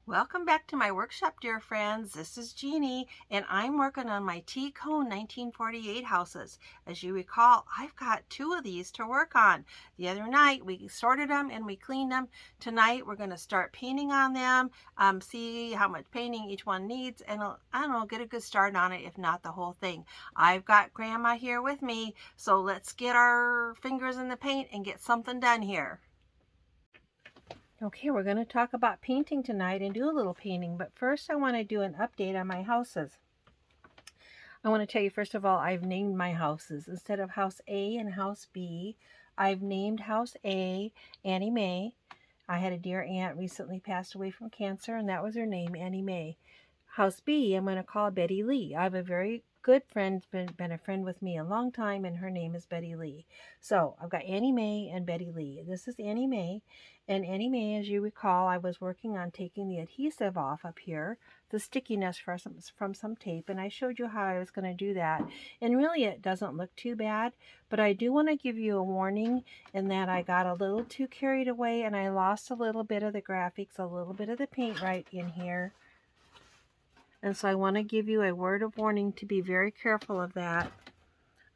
Welcome back to my workshop, dear friends. This is Jeannie, and I'm working on my T.Cohn 1948 houses. As you recall, I've got two of these to work on. The other night, we sorted them and we cleaned them. Tonight, we're going to start painting on them, see how much painting each one needs, and I don't know, get a good start on it, if not the whole thing. I've got Grandma here with me, so let's get our fingers in the paint and get something done here. Okay, we're going to talk about painting tonight and do a little painting, but first I want to do an update on my houses. I want to tell you, first of all, I've named my houses. Instead of House A and House B, I've named House A Annie Mae. I had a dear aunt recently passed away from cancer, and that was her name, Annie Mae. House B, I'm going to call Betty Lee. I have a very good friend, been a friend with me a long time, and her name is Betty Lee. So I've got Annie Mae and Betty Lee. This is Annie Mae. And Annie Mae, as you recall, I was working on taking the adhesive off up here, the stickiness from some tape, and I showed you how I was going to do that. And really it doesn't look too bad, but I do want to give you a warning in that I got a little too carried away and I lost a little bit of the graphics, a little bit of the paint right in here. And so I want to give you a word of warning to be very careful of that.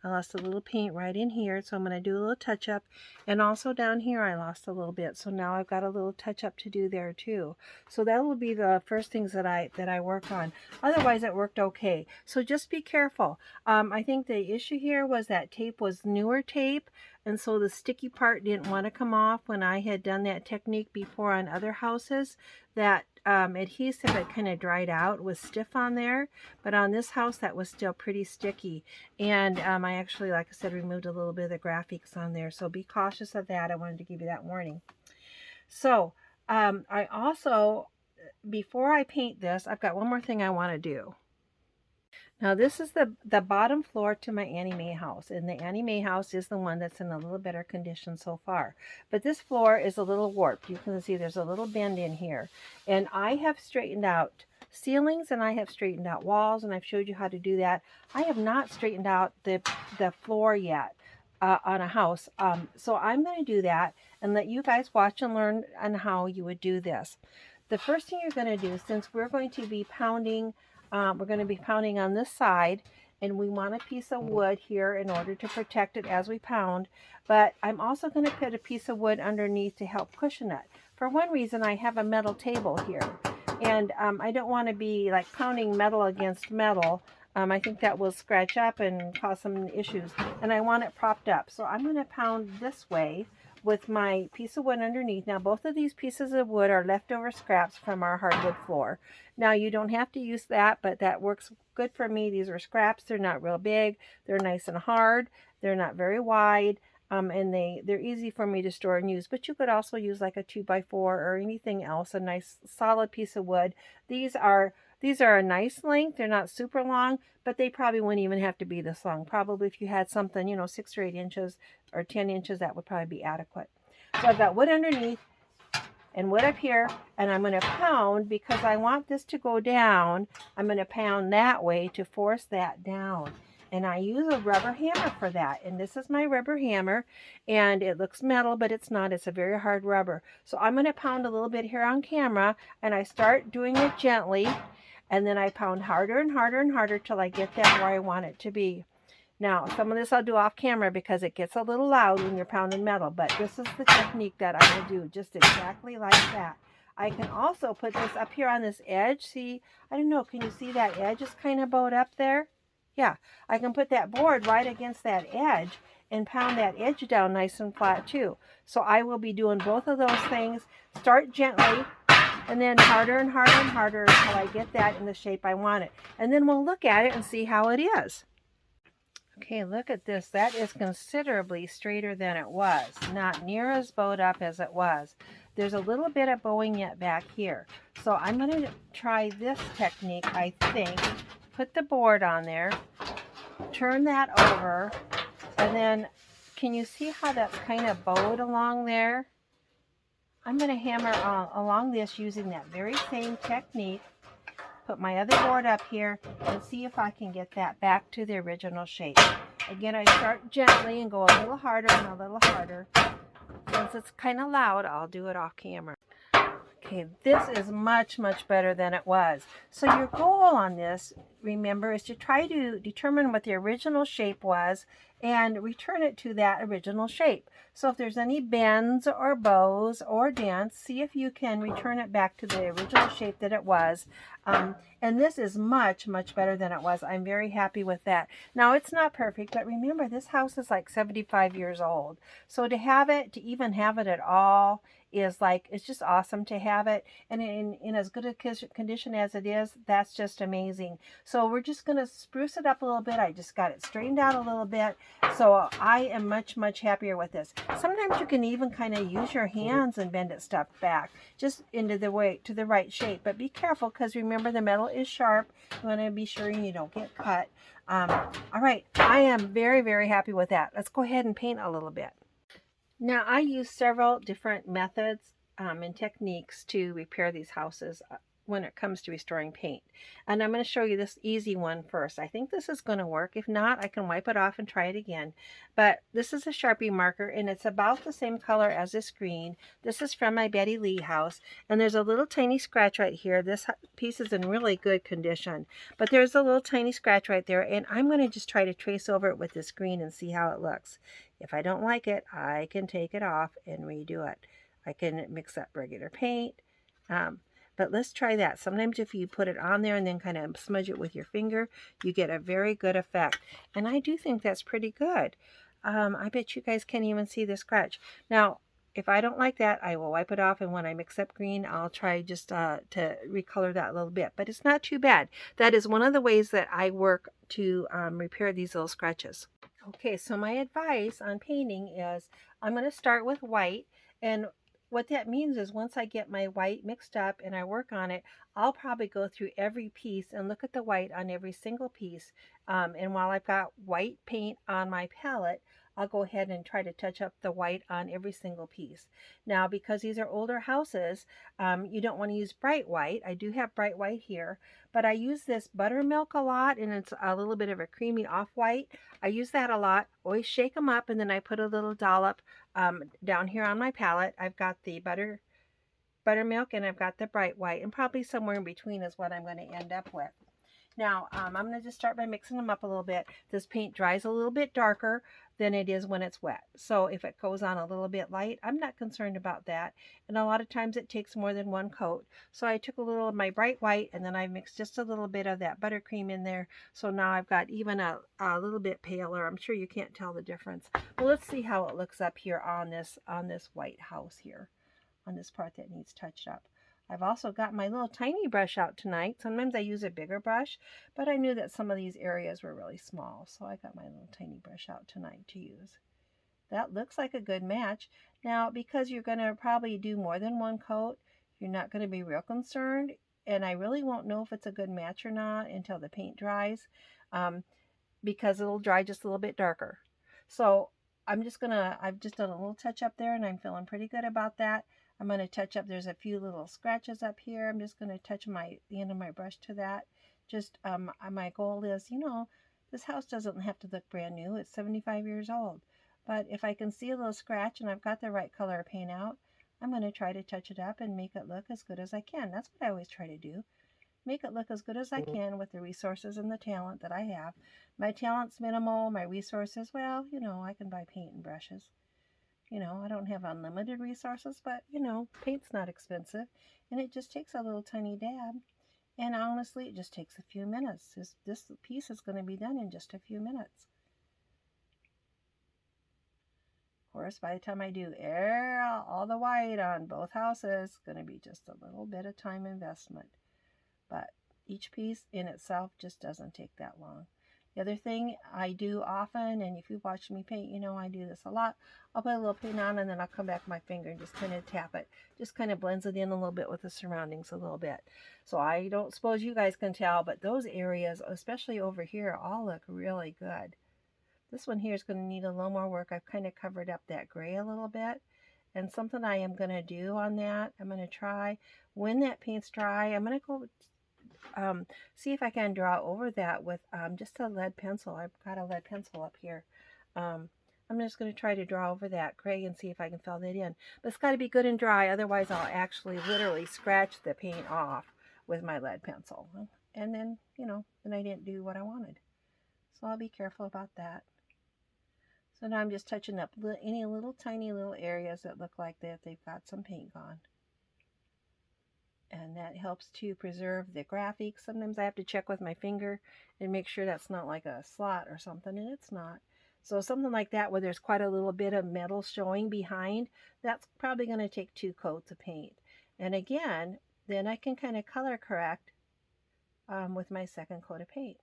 I lost a little paint right in here, so I'm going to do a little touch up. And also down here I lost a little bit, so now I've got a little touch up to do there too. So that will be the first things that I work on. Otherwise it worked okay. So just be careful. I think the issue here was that tape was newer tape, and so the sticky part didn't want to come off when I had done that technique before on other houses. That adhesive had kind of dried out, was stiff on there, but on this house that was still pretty sticky. And I actually, like I said, removed a little bit of the graphics on there, so be cautious of that. I wanted to give you that warning. So I also, before I paint this, I've got one more thing I want to do. Now this is the bottom floor to my Annie Mae house, and the Annie Mae house is the one that's in a little better condition so far. But this floor is a little warped. You can see there's a little bend in here. And I have straightened out ceilings and I have straightened out walls, and I've showed you how to do that. I have not straightened out the floor yet on a house. So I'm going to do that and let you guys watch and learn on how you would do this. The first thing you're going to do, since we're going to be pounding on this side, and we want a piece of wood here in order to protect it as we pound, but I'm also going to put a piece of wood underneath to help cushion it. For one reason, I have a metal table here, and I don't want to be like pounding metal against metal. I think that will scratch up and cause some issues, and I want it propped up. So I'm going to pound this way with my piece of wood underneath. Now both of these pieces of wood are leftover scraps from our hardwood floor. Now you don't have to use that, but that works good for me. These are scraps. They're not real big. They're nice and hard. They're not very wide. And they're easy for me to store and use. But you could also use like a 2x4 or anything else, a nice solid piece of wood. These are a nice length. They're not super long, but they probably wouldn't even have to be this long. Probably if you had something, 6 or 8 inches or 10 inches, that would probably be adequate. So I've got wood underneath and wood up here, and I'm going to pound because I want this to go down. I'm going to pound that way to force that down. And I use a rubber hammer for that. And this is my rubber hammer, and it looks metal, but it's not. It's a very hard rubber. So I'm going to pound a little bit here on camera, and I start doing it gently. And then I pound harder and harder and harder till I get that where I want it to be. Now, some of this I'll do off camera because it gets a little loud when you're pounding metal, but this is the technique that I will do, just exactly like that. I can also put this up here on this edge. See, I don't know, can you see that edge is kind of bowed up there? Yeah, I can put that board right against that edge and pound that edge down nice and flat too. So I will be doing both of those things. Start gently, and then harder and harder and harder until I get that in the shape I want it. And then we'll look at it and see how it is. Okay, look at this. That is considerably straighter than it was. Not near as bowed up as it was. There's a little bit of bowing yet back here. So I'm going to try this technique, I think. Put the board on there, turn that over, and then can you see how that's kind of bowed along there? I'm going to hammer along this using that very same technique. Put my other board up here and see if I can get that back to the original shape. Again, I start gently and go a little harder and a little harder. Since it's kind of loud, I'll do it off camera. Okay, this is much, much better than it was. So your goal on this, remember, is to try to determine what the original shape was and return it to that original shape. So if there's any bends or bows or dents, see if you can return it back to the original shape that it was. And this is much, much better than it was. I'm very happy with that. Now, it's not perfect, but remember, this house is like 75 years old. So to even have it at all, is like, it's just awesome to have it, and in as good a condition as it is, that's just amazing. So we're just going to spruce it up a little bit. I just got it straightened out a little bit, so I am much, much happier with this. Sometimes you can even kind of use your hands and bend it stuff back just into the way to the right shape, but be careful, because remember, the metal is sharp. You want to be sure you don't get cut. All right, I am very, very happy with that. Let's go ahead and paint a little bit. Now, I use several different methods and techniques to repair these houses when it comes to restoring paint. And I'm going to show you this easy one first. I think this is going to work. If not, I can wipe it off and try it again. But this is a Sharpie marker, and it's about the same color as this green. This is from my Betty Lee house, and there's a little tiny scratch right here. This piece is in really good condition, but there's a little tiny scratch right there, and I'm going to just try to trace over it with this green and see how it looks. If I don't like it, I can take it off and redo it. I can mix up regular paint. But let's try that. Sometimes if you put it on there and then kind of smudge it with your finger, you get a very good effect. And I do think that's pretty good. I bet you guys can't even see the scratch. Now, if I don't like that, I will wipe it off, and when I mix up green, I'll try just to recolor that a little bit. But it's not too bad. That is one of the ways that I work to repair these little scratches. Okay, so my advice on painting is I'm going to start with white, and what that means is once I get my white mixed up and I work on it, I'll probably go through every piece and look at the white on every single piece. And while I've got white paint on my palette, I'll go ahead and try to touch up the white on every single piece. Now, because these are older houses, you don't want to use bright white. I do have bright white here, but I use this buttermilk a lot, and it's a little bit of a creamy off-white. I use that a lot. Always shake them up, and then I put a little dollop down here on my palette. I've got the buttermilk, and I've got the bright white, and probably somewhere in between is what I'm going to end up with. Now, I'm going to just start by mixing them up a little bit. This paint dries a little bit darker than it is when it's wet. So if it goes on a little bit light, I'm not concerned about that. And a lot of times it takes more than one coat. So I took a little of my bright white, and then I mixed just a little bit of that buttercream in there. So now I've got even a little bit paler. I'm sure you can't tell the difference. But let's see how it looks up here on this white house here, on this part that needs touched up. I've also got my little tiny brush out tonight. Sometimes I use a bigger brush, but I knew that some of these areas were really small, so I got my little tiny brush out tonight to use. That looks like a good match. Now, because you're going to probably do more than one coat, you're not going to be real concerned, and I really won't know if it's a good match or not until the paint dries, because it'll dry just a little bit darker. So I've just done a little touch up there, and I'm feeling pretty good about that. I'm going to touch up, there's a few little scratches up here. I'm just going to touch the end of my brush to that. Just, my goal is, this house doesn't have to look brand new. It's 75 years old. But if I can see a little scratch and I've got the right color of paint out, I'm going to try to touch it up and make it look as good as I can. That's what I always try to do. Make it look as good as I can with the resources and the talent that I have. My talent's minimal, my resources, well, I can buy paint and brushes. I don't have unlimited resources, but, paint's not expensive, and it just takes a little tiny dab. And honestly, it just takes a few minutes. This piece is going to be done in just a few minutes. Of course, by the time I do all the white on both houses, it's going to be just a little bit of time investment. But each piece in itself just doesn't take that long. The other thing I do often, and if you watch me paint, I do this a lot. I'll put a little paint on, and then I'll come back with my finger and just kind of tap it. Just kind of blends it in a little bit with the surroundings a little bit. So I don't suppose you guys can tell, but those areas, especially over here, all look really good. This one here is going to need a little more work. I've kind of covered up that gray a little bit. And something I am going to do on that, I'm going to try, when that paint's dry, I'm going to go see if I can draw over that with just a lead pencil. I've got a lead pencil up here. I'm just going to try to draw over that gray and see if I can fill that in. But it's got to be good and dry, otherwise I'll actually literally scratch the paint off with my lead pencil. And then, you know, then I didn't do what I wanted. So I'll be careful about that. So now I'm just touching up any little tiny little areas that look like that they've got some paint on. And that helps to preserve the graphics. Sometimes I have to check with my finger and make sure that's not like a slot or something, and it's not. So something like that where there's quite a little bit of metal showing behind, that's probably going to take 2 coats of paint. And again, then I can kind of color correct with my second coat of paint.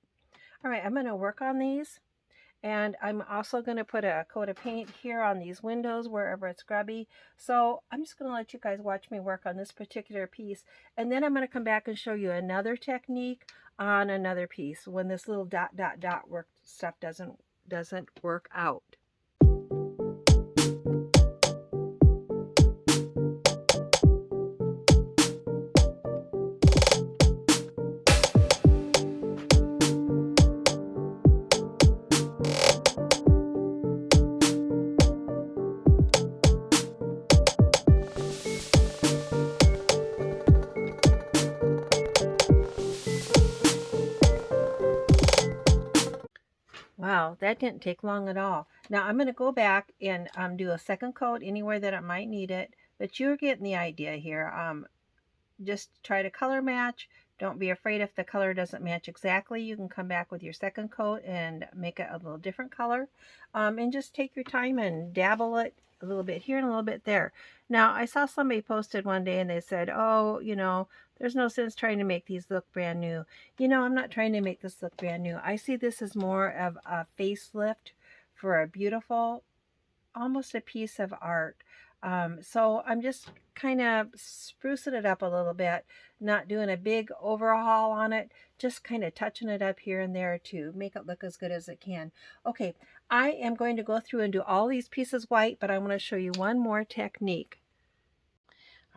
All right, I'm going to work on these. And I'm also going to put a coat of paint here on these windows wherever it's grubby. So I'm just going to let you guys watch me work on this particular piece. And then I'm going to come back and show you another technique on another piece when this little dot, dot, dot work stuff doesn't work out. Wow, that didn't take long at all. Now I'm going to go back and do a second coat anywhere that it might need it, but you're getting the idea here. Just try to color match. Don't be afraid if the color doesn't match exactly. You can come back with your second coat and make it a little different color. And just take your time and dabble it a little bit here and a little bit there. Now, I saw somebody posted one day and they said, oh, you know, there's no sense trying to make these look brand new. You know, I'm not trying to make this look brand new. I see this as more of a facelift for a beautiful, almost a piece of art. So I'm just kind of sprucing it up a little bit, not doing a big overhaul on it, just kind of touching it up here and there to make it look as good as it can. Okay, I am going to go through and do all these pieces white, but I want to show you one more technique.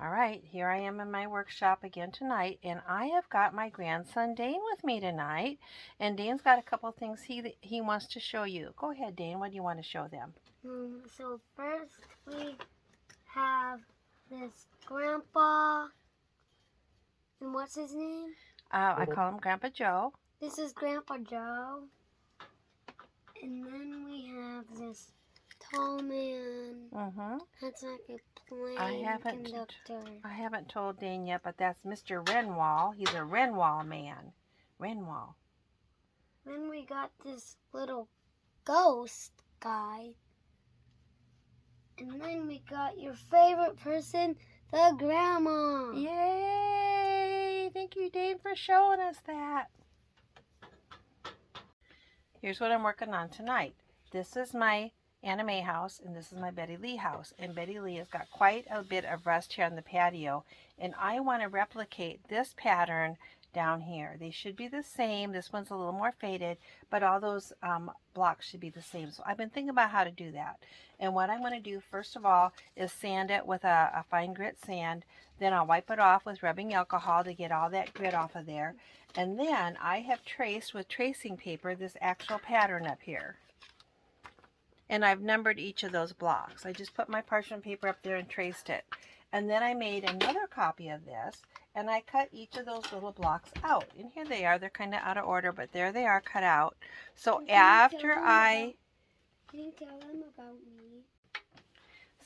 All right, here I am in my workshop again tonight, and I have got my grandson Dane with me tonight, and Dane's got a couple things he wants to show you. Go ahead, Dane, what do you want to show them? So first we have this grandpa, and what's his name? I call him Grandpa Joe. This is Grandpa Joe. And then we have this tall man. That's like a plane conductor. I haven't told Dane yet, but that's Mr. Renwall. He's a Renwall man. Renwall. Then we got this little ghost guy. And then we got your favorite person, the grandma. Yay! Thank you, Dane, for showing us that. Here's what I'm working on tonight. This is my Anna Mae house, and this is my Betty Lee house. And Betty Lee has got quite a bit of rust here on the patio, and I want to replicate this pattern down here. They should be the same. This one's a little more faded, but all those blocks should be the same. So I've been thinking about how to do that. And what I'm going to do first of all is sand it with a fine grit sand. Then I'll wipe it off with rubbing alcohol to get all that grit off of there. And then I have traced with tracing paper this actual pattern up here. And I've numbered each of those blocks. I just put my parchment paper up there and traced it. And then I made another copy of this, and I cut each of those little blocks out. And here they are. They're kind of out of order, but there they are cut out. So Can you after tell them about me?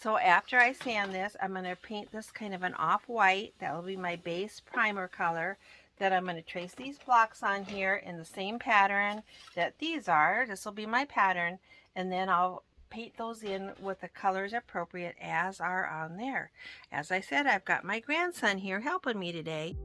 So after I sand this, I'm going to paint this kind of an off-white. That will be my base primer color. Then I'm going to trace these blocks on here in the same pattern that these are. This will be my pattern. And then I'll paint those in with the colors appropriate as are on there. As I said, I've got my grandson here helping me today.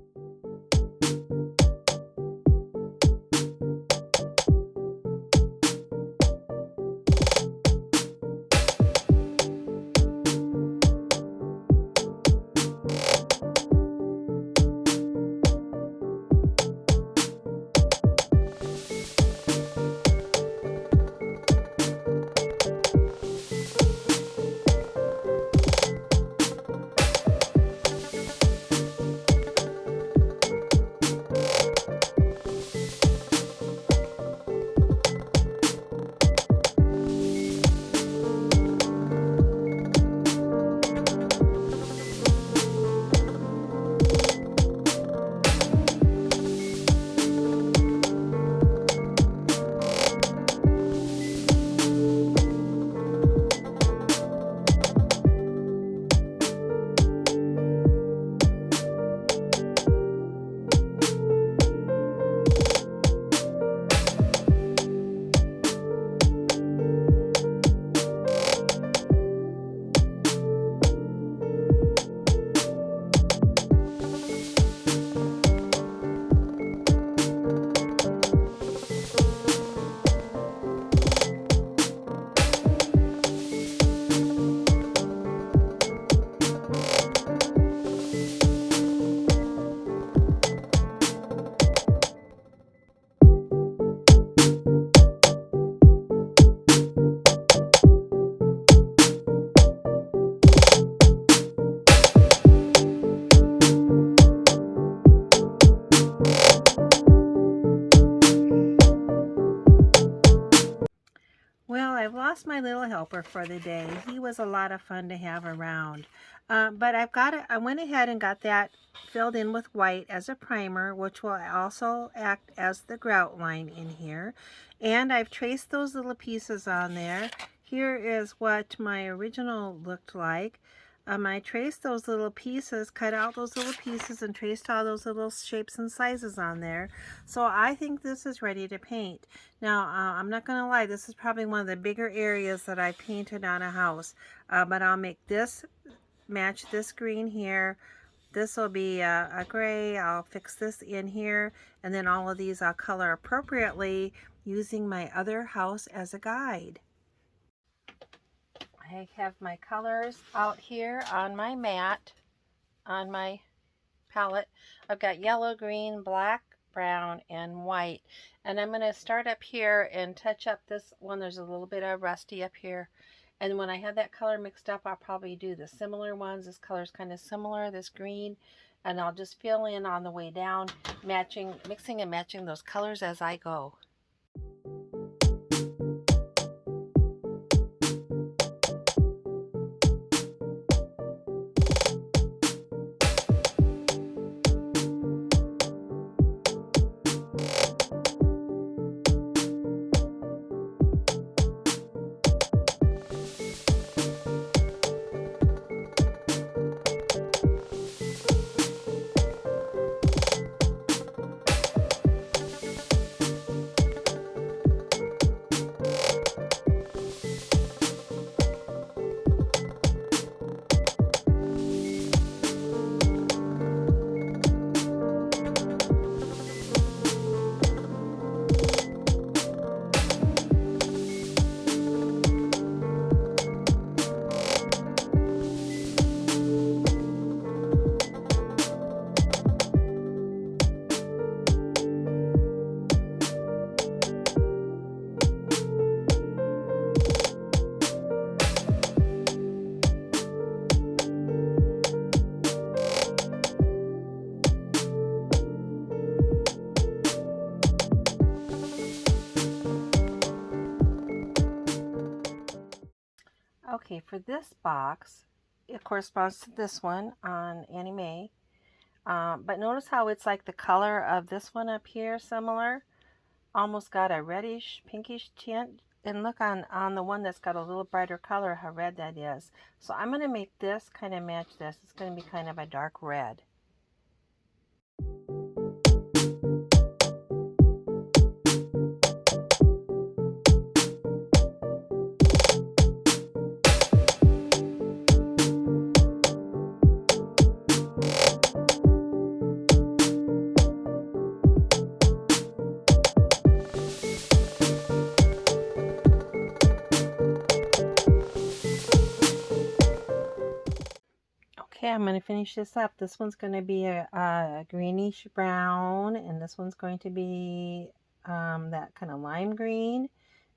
lost my little helper for the day. He was a lot of fun to have around. But I went ahead and got that filled in with white as a primer, which will also act as the grout line in here. And I've traced those little pieces on there. Here is what my original looked like. I traced those little pieces, cut out those little pieces, and traced all those little shapes and sizes on there. So I think this is ready to paint. Now, I'm not going to lie, this is probably one of the bigger areas that I painted on a house. But I'll make this match this green here. This will be a gray. I'll fix this in here. And then all of these I'll color appropriately using my other house as a guide. I have my colors out here on my mat, on my palette. I've got yellow, green, black, brown, and white. And I'm going to start up here and touch up this one. There's a little bit of rusty up here. And when I have that color mixed up, I'll probably do the similar ones. This color is kind of similar, this green. And I'll just fill in on the way down, mixing and matching those colors as I go. Okay, for this box, it corresponds to this one on Annie Mae. But notice how it's like the color of this one up here, similar. Almost got a reddish, pinkish tint. And look on the one that's got a little brighter color, how red that is. So I'm going to make this kind of match this. It's going to be kind of a dark red. Okay, I'm going to finish this up. This one's going to be a greenish brown, and this one's going to be that kind of lime green,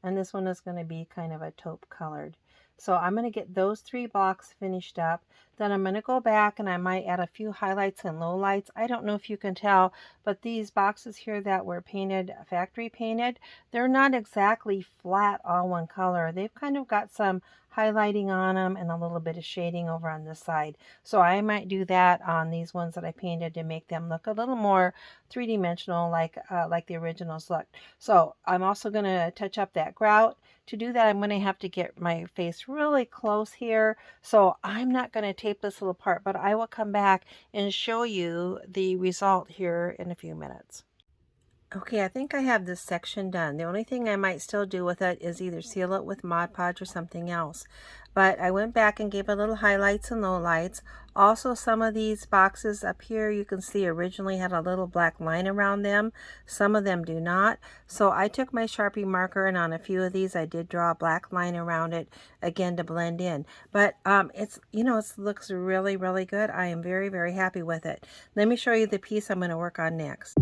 and this one is going to be kind of a taupe colored. So I'm going to get those 3 blocks finished up. Then I'm going to go back and I might add a few highlights and lowlights. I don't know if you can tell, but these boxes here that were painted, factory painted, they're not exactly flat all one color. They've kind of got some highlighting on them and a little bit of shading over on this side. So I might do that on these ones that I painted to make them look a little more three-dimensional like the originals looked. So I'm also going to touch up that grout. To do that, I'm going to have to get my face really close here. So I'm not going to tape this little part, but I will come back and show you the result here in a few minutes. Okay, I think I have this section done. The only thing I might still do with it is either seal it with Mod Podge or something else. But I went back and gave it little highlights and lowlights. Also, some of these boxes up here you can see originally had a little black line around them. Some of them do not. So I took my Sharpie marker, and on a few of these I did draw a black line around it, again to blend in. But it looks really, really good. I am very, very happy with it. Let me show you the piece I'm going to work on next.